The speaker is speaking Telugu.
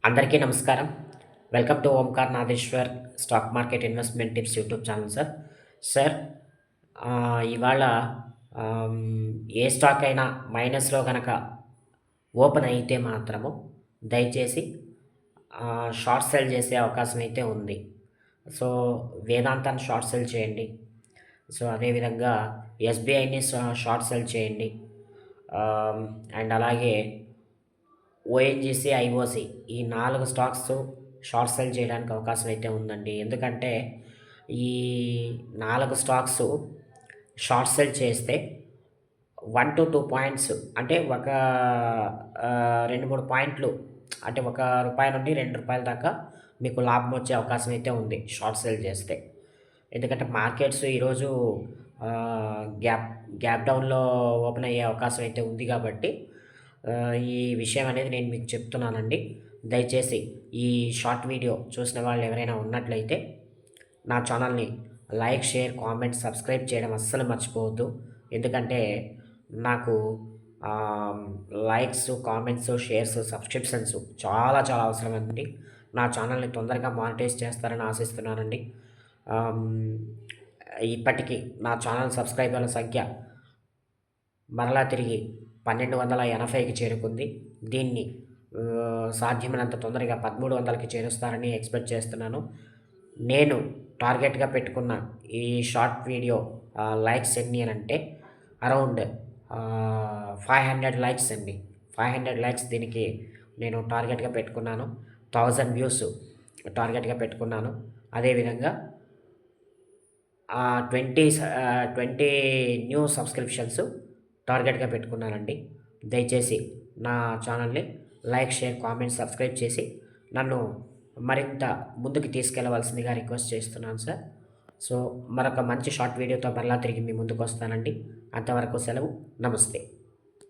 అందరికీ నమస్కారం. Welcome to Omkar Nageshwar stock market investment tips YouTube channel sir. Sir ఇవాళ ఆహ్, ఏ స్టాక్ అయినా మైనస్‌లో గనక ఓపెన్ అయితే మాత్రము దయచేసి షార్ట్ సెల్ చేసే అవకాశం అయితే ఉంది. సో, వేదాంతాన్ని షార్ట్ సెల్ చేయండి. సో, అదేవిధంగా ఎస్‌బీఐని షార్ట్ సెల్ చేయండి. ఆహ్, అండ్ అలాగే ఓఎన్‌జీసీ, ఐఓసీ ఈ 4 స్టాక్స్ షార్ట్ సెల్ చేయడానికి అవకాశం అయితే ఉందండి. ఎందుకంటే ఈ 4 స్టాక్స్ షార్ట్ సెల్ చేస్తే 1-2 పాయింట్స్ అంటే ఒక 2, 3 పాయింట్లు అంటే ఒక రూపాయి నుండి రూ. 2 దాకా మీకు లాభం వచ్చే అవకాశం అయితే ఉంది షార్ట్ సెల్ చేస్తే. ఎందుకంటే మార్కెట్స్ ఈరోజు గ్యాప్ గ్యాప్ డౌన్‌లో ఓపెన్ అయ్యే అవకాశం అయితే ఉంది కాబట్టి ఈ విషయం అనేది నేను మీకు చెప్తున్నానండి. దయచేసి ఈ షార్ట్ వీడియో చూసిన వాళ్ళు ఎవరైనా ఉన్నట్లయితే నా ఛానల్‌ని లైక్, షేర్, కామెంట్, సబ్స్క్రైబ్ చేయడం అస్సలు మర్చిపోవద్దు. ఎందుకంటే నాకు ఆహ్, లైక్స్, కామెంట్స్, షేర్స్, సబ్స్క్రిప్షన్స్ చాలా చాలా అవసరమండి. నా ఛానల్‌ని తొందరగా మానిటైజ్ చేస్తారని ఆశిస్తున్నానండి. ఆహ్, ఇప్పటికి నా ఛానల్ సబ్స్క్రైబర్ల సంఖ్య మరలా తిరిగి 1280కి చేరుకుంది. దీన్ని సాధ్యమైనంత తొందరగా 1300కి చేరుస్తారని ఎక్స్‌పెక్ట్ చేస్తున్నాను. నేను టార్గెట్‌గా పెట్టుకున్న ఈ షార్ట్ వీడియో లైక్స్ ఎన్ని అనంటే అరౌండ్ 500 లైక్స్ అండి. 500 లైక్స్ దీనికి నేను టార్గెట్‌గా పెట్టుకున్నాను. 1000 వ్యూస్ టార్గెట్‌గా పెట్టుకున్నాను. అదేవిధంగా 20 న్యూ సబ్స్క్రిప్షన్స్ టార్గెట్‌గా పెట్టుకున్నానండి. దయచేసి నా ఛానల్‌ని లైక్, షేర్, కామెంట్, సబ్స్క్రైబ్ చేసి నన్ను మరింత ముందుకు తీసుకెళ్ళవలసిందిగా రిక్వెస్ట్ చేస్తున్నాను సార్. సో, మరొక మంచి షార్ట్ వీడియోతో మరలా తిరిగి మీ ముందుకొస్తానండి. అంతవరకు సెలవు. నమస్తే.